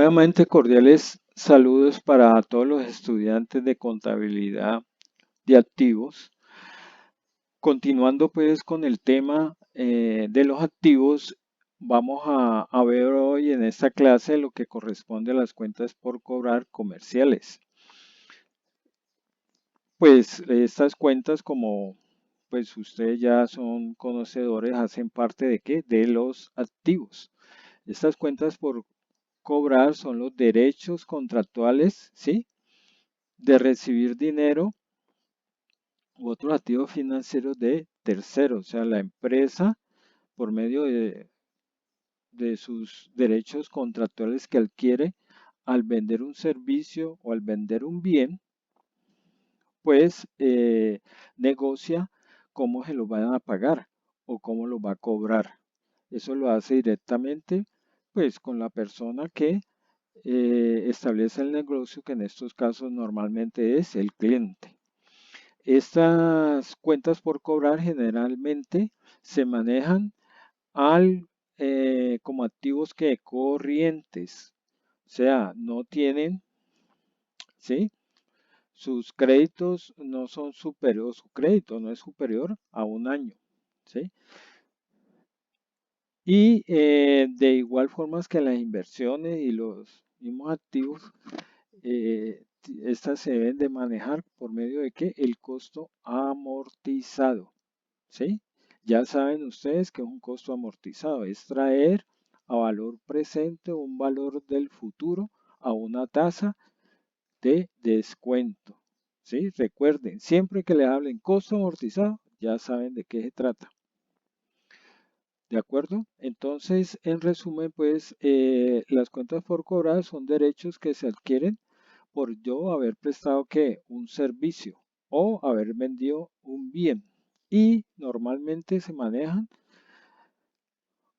Nuevamente cordiales saludos para todos los estudiantes de contabilidad de activos. Continuando pues con el tema de los activos, vamos a ver hoy en esta clase lo que corresponde a las cuentas por cobrar comerciales. Pues estas cuentas, como pues ustedes ya son conocedores, hacen parte de ¿qué? De los activos. Estas cuentas por cobrar son los derechos contractuales, ¿sí? De recibir dinero u otros activos financieros de terceros, o sea, la empresa por medio de sus derechos contractuales que adquiere al vender un servicio o al vender un bien, pues negocia cómo se lo van a pagar o cómo lo va a cobrar. Eso lo hace directamente pues con la persona que establece el negocio, que en estos casos normalmente es el cliente. Estas cuentas por cobrar generalmente se manejan como activos que corrientes, o sea, no tienen, ¿sí? Sus créditos no son superiores, su crédito no es superior a un año, ¿sí? Y de igual forma que las inversiones y los mismos activos, estas se deben de manejar por medio de ¿qué? El costo amortizado, ¿sí? Ya saben ustedes que un costo amortizado es traer a valor presente un valor del futuro a una tasa de descuento, ¿sí? Recuerden, siempre que les hablen costo amortizado, ya saben de qué se trata. ¿De acuerdo? Entonces, en resumen, pues las cuentas por cobrar son derechos que se adquieren por yo haber prestado ¿qué? Un servicio o haber vendido un bien. Y normalmente se manejan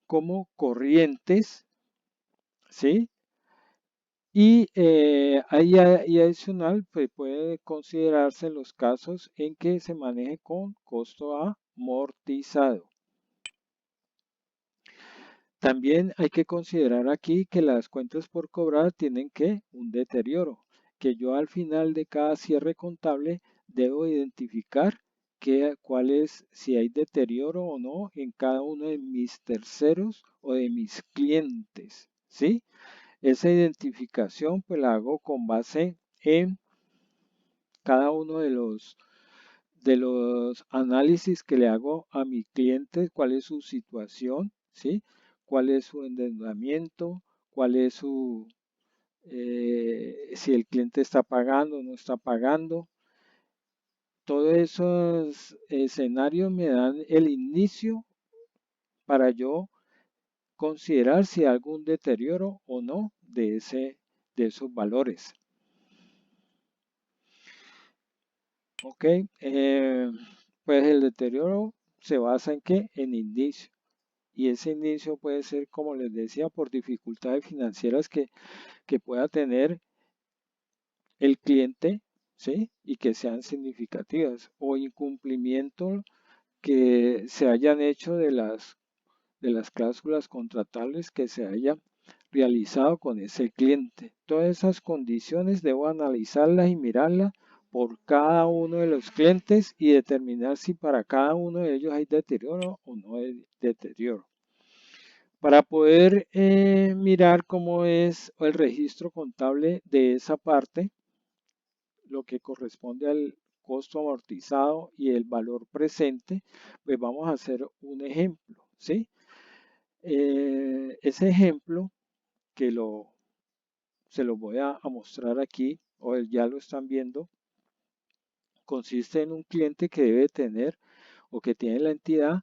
como corrientes, ¿sí? Y y adicional, pues puede considerarse en los casos en que se maneje con costo amortizado. También hay que considerar aquí que las cuentas por cobrar tienen que un deterioro, que yo al final de cada cierre contable debo identificar cuál es, si hay deterioro o no en cada uno de mis terceros o de mis clientes, ¿sí? Esa identificación pues la hago con base en cada uno de los análisis que le hago a mi cliente, cuál es su situación, ¿sí? Cuál es su endeudamiento, cuál es si el cliente está pagando o no está pagando. Todos esos escenarios me dan el inicio para yo considerar si hay algún deterioro o no de esos valores. Ok, pues el deterioro se basa en qué? En inicio. Y ese inicio puede ser, como les decía, por dificultades financieras que pueda tener el cliente, ¿sí? Y que sean significativas. O incumplimiento que se hayan hecho de las cláusulas contractuales que se hayan realizado con ese cliente. Todas esas condiciones debo analizarlas y mirarlas por cada uno de los clientes y determinar si para cada uno de ellos hay deterioro o no hay deterioro. Para poder mirar cómo es el registro contable de esa parte, lo que corresponde al costo amortizado y el valor presente, pues vamos a hacer un ejemplo, ¿sí? Ese ejemplo que se lo voy a mostrar aquí, o ya lo están viendo, consiste en un cliente que debe tener o que tiene la entidad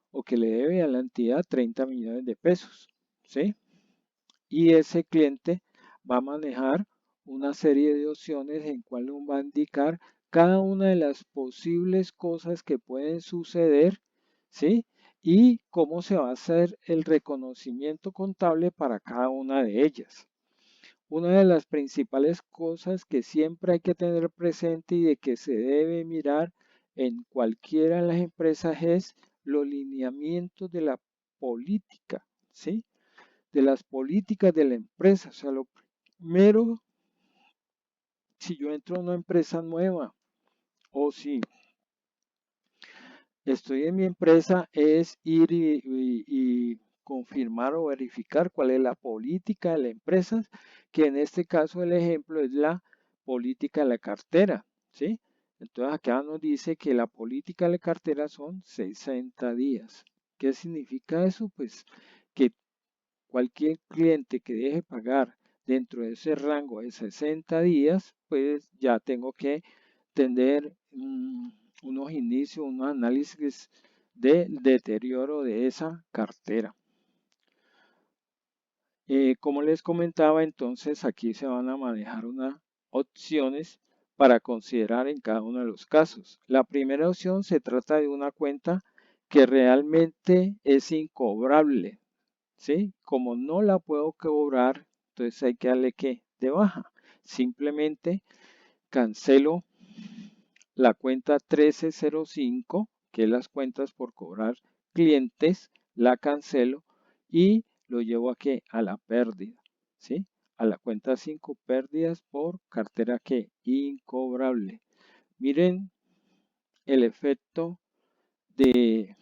o que le debe a la entidad 30 millones de pesos, ¿sí? Y ese cliente va a manejar una serie de opciones en cual va a indicar cada una de las posibles cosas que pueden suceder, ¿sí? Y cómo se va a hacer el reconocimiento contable para cada una de ellas. Una de las principales cosas que siempre hay que tener presente y de que se debe mirar en cualquiera de las empresas es los lineamientos de la política, ¿sí? De las políticas de la empresa. O sea, Mero si yo entro a una empresa nueva o si estoy en mi empresa es ir y confirmar o verificar cuál es la política de la empresa, que en este caso el ejemplo es la política de la cartera, ¿sí? Entonces acá nos dice que la política de la cartera son 60 días. ¿Qué significa eso? Pues que cualquier cliente que deje pagar dentro de ese rango de 60 días, pues ya tengo que tener unos inicios, unos análisis de deterioro de esa cartera. Como les comentaba, entonces aquí se van a manejar unas opciones para considerar en cada uno de los casos. La primera opción se trata de una cuenta que realmente es incobrable, ¿sí? Como no la puedo cobrar, entonces hay que darle que de baja. Simplemente cancelo la cuenta 1305, que es las cuentas por cobrar clientes, la cancelo y lo llevo aquí a la pérdida, ¿sí? A la cuenta 5, pérdidas por cartera que incobrable. Miren el efecto de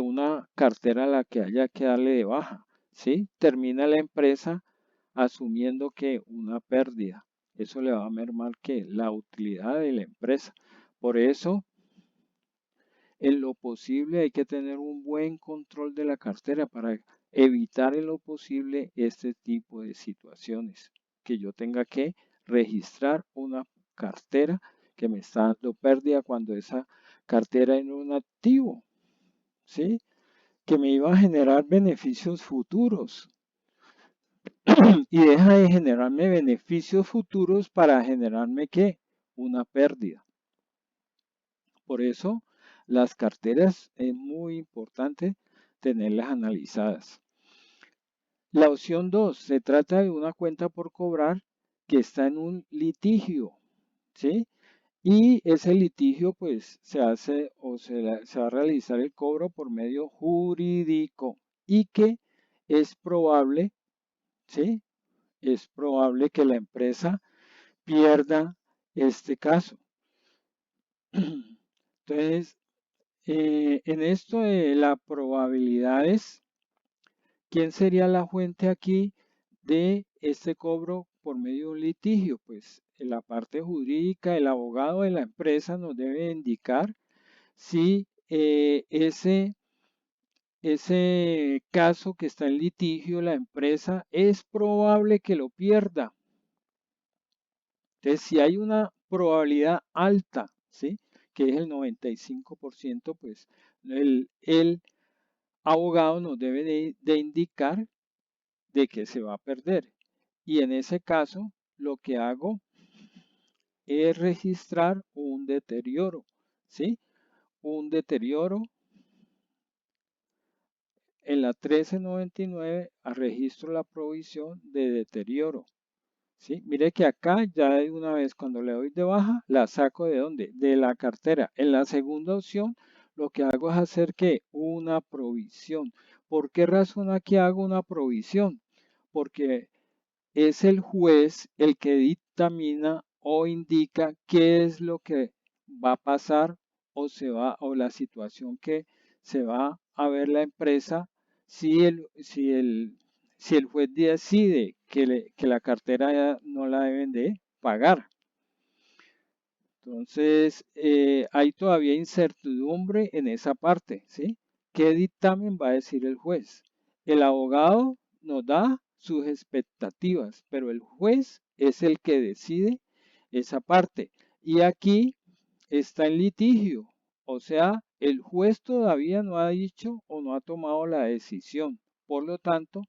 una cartera a la que haya que darle de baja, ¿sí? Termina la empresa asumiendo que una pérdida. Eso le va a mermar que la utilidad de la empresa. Por eso, en lo posible hay que tener un buen control de la cartera para evitar en lo posible este tipo de situaciones. Que yo tenga que registrar una cartera que me está dando pérdida cuando esa cartera es un activo, ¿sí? Que me iba a generar beneficios futuros y deja de generarme beneficios futuros para generarme ¿qué? Una pérdida. Por eso las carteras es muy importante tenerlas analizadas. La opción 2 se trata de una cuenta por cobrar que está en un litigio, ¿sí? Y ese litigio pues se hace o se va a realizar el cobro por medio jurídico y que es probable, ¿sí? Es probable que la empresa pierda este caso. Entonces, en esto de las probabilidades, ¿quién sería la fuente aquí de este cobro por medio de un litigio? Pues en la parte jurídica, el abogado de la empresa nos debe indicar si ese caso que está en litigio, la empresa, es probable que lo pierda. Entonces, si hay una probabilidad alta, ¿sí? Que es el 95%, pues el abogado nos debe de indicar de que se va a perder. Y en ese caso, lo que hago es registrar un deterioro, ¿sí? Un deterioro en la 1399 registro la provisión de deterioro. ¿Sí? Mire que acá ya de una vez cuando le doy de baja, la saco de dónde? De la cartera. En la segunda opción, lo que hago es hacer que una provisión. ¿Por qué razón aquí hago una provisión? Porque es el juez el que dictamina o indica qué es lo que va a pasar o la situación que se va a ver la empresa si el juez decide que la cartera ya no la deben de pagar. Entonces, hay todavía incertidumbre en esa parte, ¿sí? ¿Qué dictamen va a decir el juez? El abogado nos da sus expectativas, pero el juez es el que decide esa parte. Y aquí está en litigio, o sea, el juez todavía no ha dicho o no ha tomado la decisión. Por lo tanto,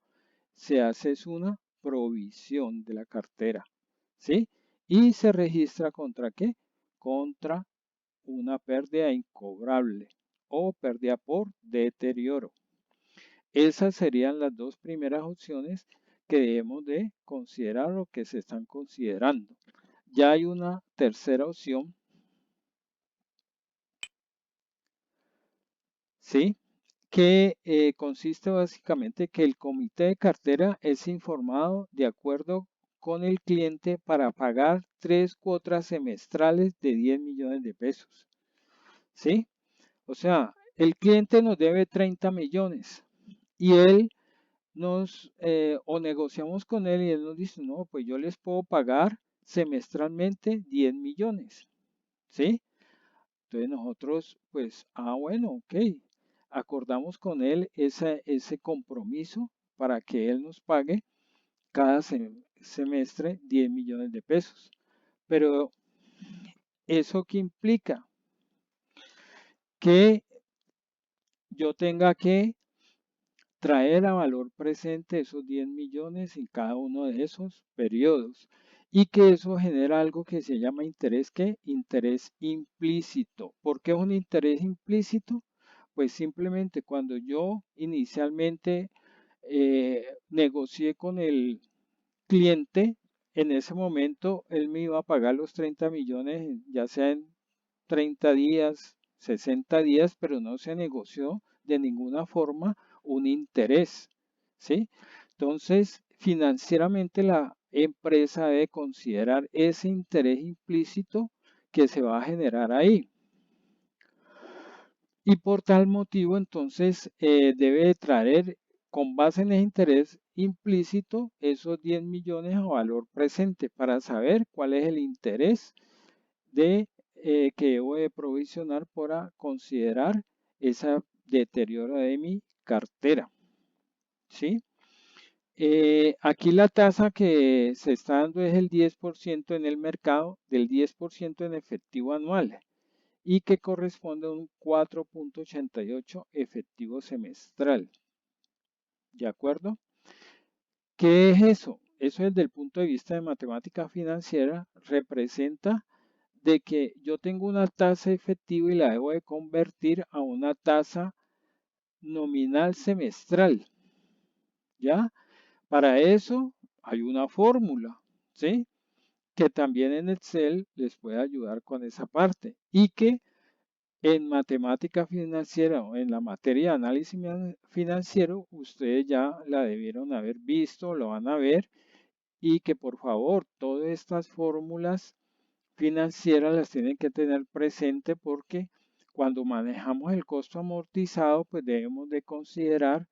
se hace una provisión de la cartera, ¿sí? Y se registra contra qué? Contra una pérdida incobrable o pérdida por deterioro. Esas serían las dos primeras opciones que debemos de considerar o que se están considerando. Ya hay una tercera opción, ¿sí? que consiste básicamente que el comité de cartera es informado de acuerdo con el cliente para pagar 3 cuotas semestrales de 10 millones de pesos. ¿Sí? O sea, el cliente nos debe 30 millones y él o negociamos con él y él nos dice, no, pues yo les puedo pagar semestralmente 10 millones. ¿Sí? Entonces nosotros, pues, bueno, ok, acordamos con él ese compromiso para que él nos pague cada semestre 10 millones de pesos. Pero eso que implica que yo tenga que traer a valor presente esos 10 millones en cada uno de esos periodos y que eso genera algo que se llama interés, ¿qué? Interés implícito. ¿Por qué es un interés implícito? Pues simplemente cuando yo inicialmente negocié con el cliente, en ese momento él me iba a pagar los 30 millones, ya sea en 30 días, 60 días, pero no se negoció de ninguna forma un interés, ¿sí? Entonces, financieramente la empresa debe considerar ese interés implícito que se va a generar ahí. Y por tal motivo, entonces, debe traer con base en ese interés implícito esos 10 millones a valor presente para saber cuál es el interés que debo de provisionar para considerar ese deterioro de mi cartera. ¿Sí? Aquí la tasa que se está dando es el 10% en el mercado, del 10% en efectivo anual y que corresponde a un 4.88 efectivo semestral. ¿De acuerdo? ¿Qué es eso? Eso desde el punto de vista de matemática financiera representa de que yo tengo una tasa efectiva y la debo de convertir a una tasa nominal semestral. ¿Ya? Para eso hay una fórmula, ¿sí? Que también en Excel les puede ayudar con esa parte y que en matemática financiera o en la materia de análisis financiero, ustedes ya la debieron haber visto, lo van a ver y que por favor todas estas fórmulas financieras las tienen que tener presente porque cuando manejamos el costo amortizado, pues debemos de considerar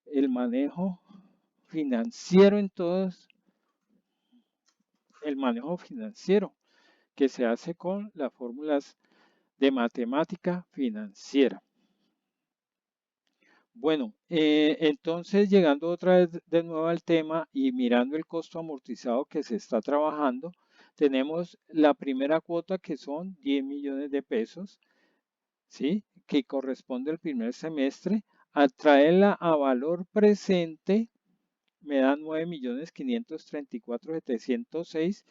el manejo financiero en todos, el manejo financiero que se hace con las fórmulas de matemática financiera. Bueno, entonces llegando otra vez de nuevo al tema y mirando el costo amortizado que se está trabajando, tenemos la primera cuota que son 10 millones de pesos, ¿sí? Que corresponde al primer semestre. Al traerla a valor presente, me dan 9.534.706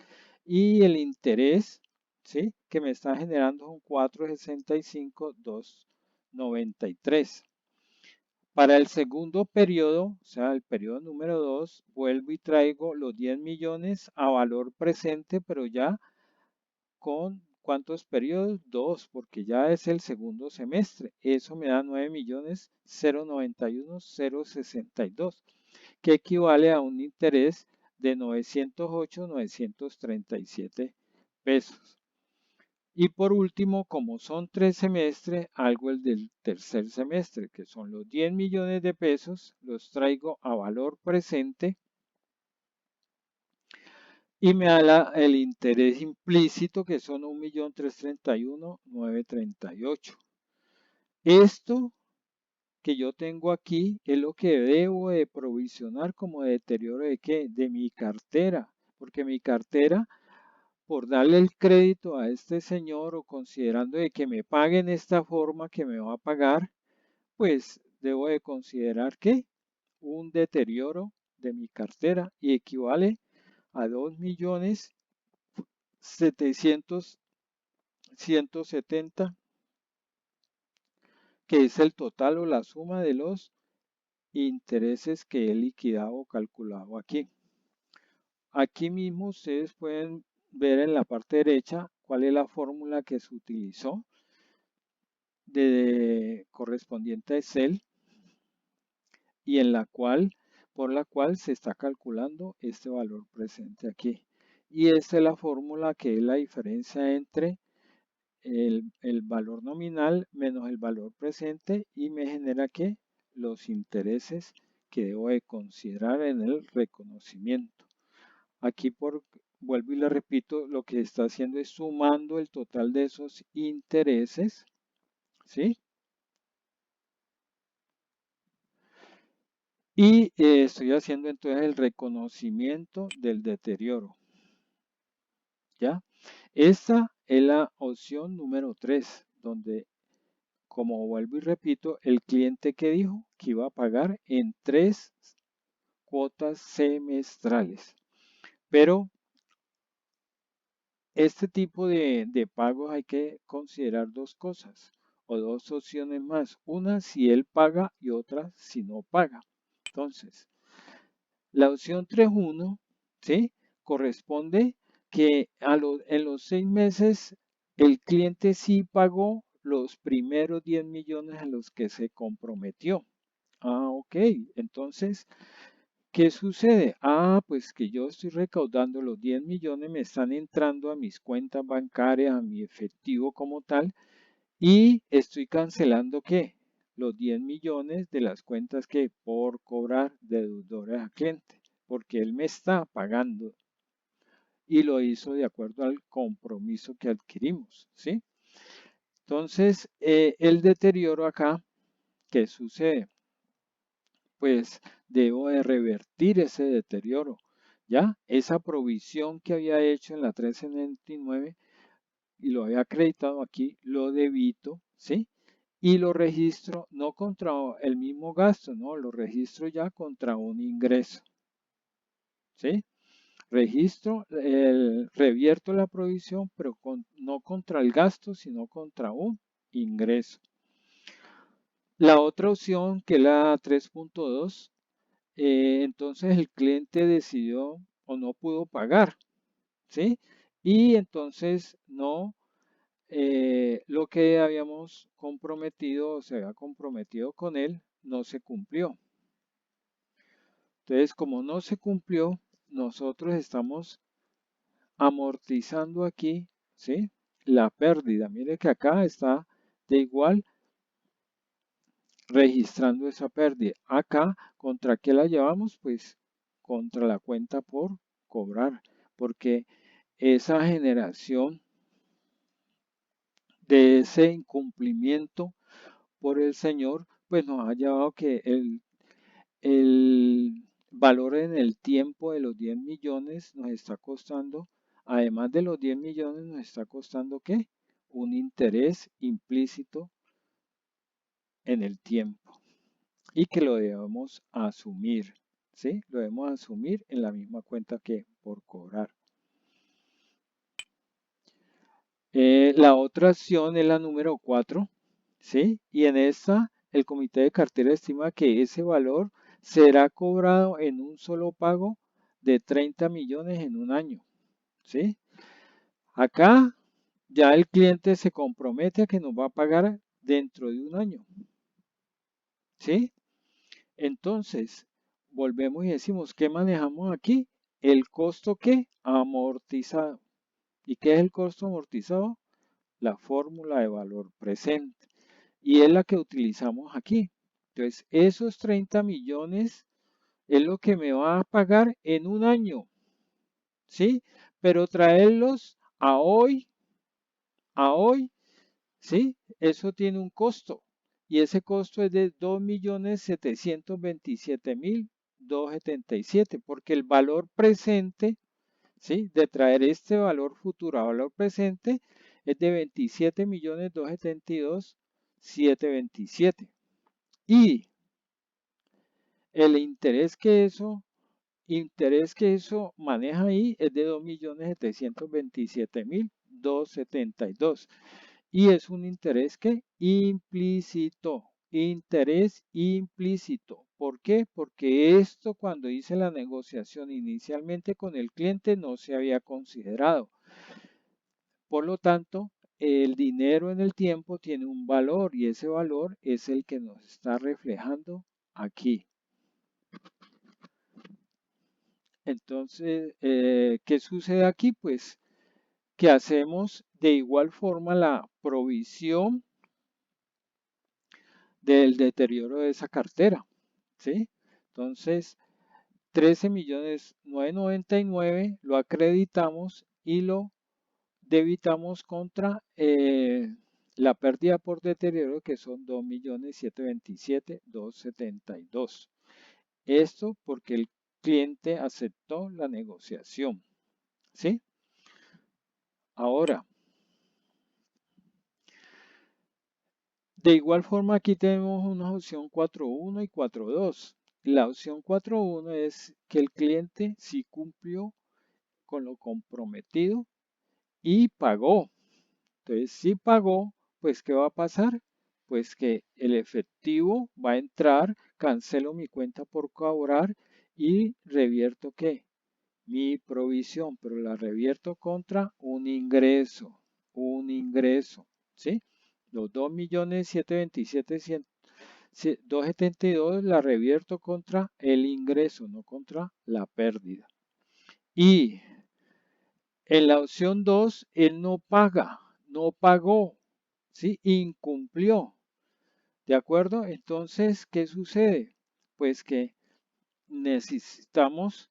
y el interés, ¿sí? Que me está generando un 465.293. Para el segundo periodo, o sea, el periodo número 2, vuelvo y traigo los 10 millones a valor presente, pero ya con ¿cuántos periodos? 2, porque ya es el segundo semestre. Eso me da 9.091.062, que equivale a un interés de 908.937 pesos. Y por último, como son 3 semestres, algo el del tercer semestre, que son los 10 millones de pesos, los traigo a valor presente y me da el interés implícito, que son 1.331.938. Esto que yo tengo aquí es lo que debo de provisionar como deterioro de qué? De mi cartera, porque mi cartera, por darle el crédito a este señor o considerando de que me pague en esta forma que me va a pagar, pues debo de considerar que un deterioro de mi cartera y equivale a 2.700.170, que es el total o la suma de los intereses que he liquidado o calculado aquí. Aquí mismo ustedes pueden ver en la parte derecha cuál es la fórmula que se utilizó correspondiente a Excel, y por la cual se está calculando este valor presente aquí. Y esta es la fórmula que es la diferencia entre el valor nominal menos el valor presente y me genera que los intereses que debo de considerar en el reconocimiento. Aquí vuelvo y le repito, lo que está haciendo es sumando el total de esos intereses, ¿sí? Y estoy haciendo entonces el reconocimiento del deterioro, ¿ya? Esta es la opción número 3, donde, como vuelvo y repito, el cliente que dijo que iba a pagar en 3 cuotas semestrales. Pero este tipo de pagos hay que considerar dos cosas o dos opciones más. Una si él paga y otra si no paga. Entonces, la opción 3.1, ¿sí? Corresponde que en los 6 meses el cliente sí pagó los primeros 10 millones a los que se comprometió. Ah, ok. Entonces, ¿qué sucede? Ah, pues que yo estoy recaudando los 10 millones, me están entrando a mis cuentas bancarias, a mi efectivo como tal, y estoy cancelando ¿qué? Los 10 millones de las cuentas que por cobrar de deudores a cliente, porque él me está pagando y lo hizo de acuerdo al compromiso que adquirimos, ¿sí? Entonces, el deterioro acá, ¿qué sucede? Pues debo de revertir ese deterioro, ¿ya? Esa provisión que había hecho en la 1399 y lo había acreditado aquí, lo debito, ¿sí? Y lo registro no contra el mismo gasto, no, lo registro ya contra un ingreso, ¿sí? Revierto la provisión, pero no contra el gasto, sino contra un ingreso. La otra opción, que es la 3.2, entonces el cliente decidió o no pudo pagar, ¿sí? Y entonces no, lo que habíamos comprometido o se había comprometido con él no se cumplió. Entonces, como no se cumplió, nosotros estamos amortizando aquí, ¿sí? La pérdida. Mire que acá está de igual registrando esa pérdida. Acá, ¿contra qué la llevamos? Pues contra la cuenta por cobrar, porque esa generación de ese incumplimiento por el Señor, pues nos ha llevado que el valor en el tiempo de los 10 millones nos está costando, además de los 10 millones, nos está costando ¿qué? Un interés implícito en el tiempo y que lo debemos asumir, ¿sí? Lo debemos asumir en la misma cuenta que por cobrar. La otra acción es la número 4, ¿sí? Y en esta el comité de cartera estima que ese valor será cobrado en un solo pago de 30 millones en un año, ¿sí? Acá ya el cliente se compromete a que nos va a pagar dentro de un año, ¿sí? Entonces, volvemos y decimos, ¿qué manejamos aquí? El costo que amortizado. ¿Y qué es el costo amortizado? La fórmula de valor presente. Y es la que utilizamos aquí. Entonces, esos 30 millones es lo que me va a pagar en un año, ¿sí? Pero traerlos a hoy, ¿sí? Eso tiene un costo. Y ese costo es de 2.727.277, porque el valor presente, ¿sí? De traer este valor futuro a valor presente es de 27.272.727. Y el interés que eso maneja ahí es de 2.727.272. Y es un interés que implícito, interés implícito. ¿Por qué? Porque esto cuando hice la negociación inicialmente con el cliente no se había considerado. Por lo tanto, el dinero en el tiempo tiene un valor y ese valor es el que nos está reflejando aquí. Entonces, ¿qué sucede aquí? Pues que hacemos de igual forma la provisión del deterioro de esa cartera, ¿sí? Entonces, 13.999.000 lo acreditamos y lo debitamos contra la pérdida por deterioro, que son 2.727.272. Esto porque el cliente aceptó la negociación, ¿sí? Ahora, de igual forma aquí tenemos una opción 4.1 y 4.2. La opción 4.1 es que el cliente sí cumplió con lo comprometido y pagó. Entonces, si pagó, pues ¿qué va a pasar? Pues que el efectivo va a entrar, cancelo mi cuenta por cobrar y revierto ¿qué? Mi provisión, pero la revierto contra un ingreso, ¿sí? Los 2.727.272 la revierto contra el ingreso, no contra la pérdida. Y en la opción 2, él no paga, no pagó, ¿sí? Incumplió, ¿de acuerdo? Entonces, ¿qué sucede? Pues que necesitamos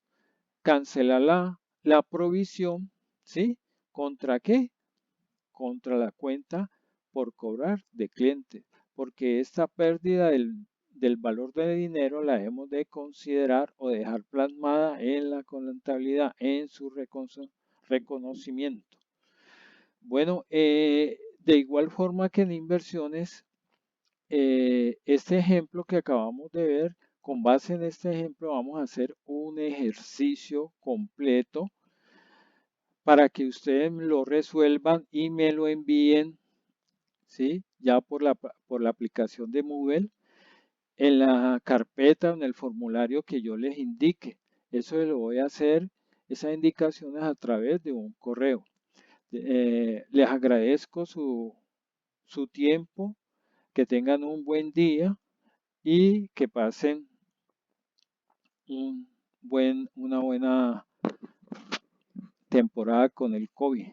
cancelar la provisión, ¿sí? ¿Contra qué? Contra la cuenta por cobrar de cliente, porque esta pérdida del valor de dinero la hemos de considerar o dejar plasmada en la contabilidad, en su reconocimiento. Bueno, de igual forma que en inversiones, este ejemplo que acabamos de ver, con base en este ejemplo vamos a hacer un ejercicio completo para que ustedes lo resuelvan y me lo envíen, ¿sí? Ya por la aplicación de Moodle, en la carpeta o en el formulario que yo les indique. Eso lo voy a hacer, esas indicaciones a través de un correo. Les agradezco su tiempo, que tengan un buen día y que pasen una buena temporada con el COVID.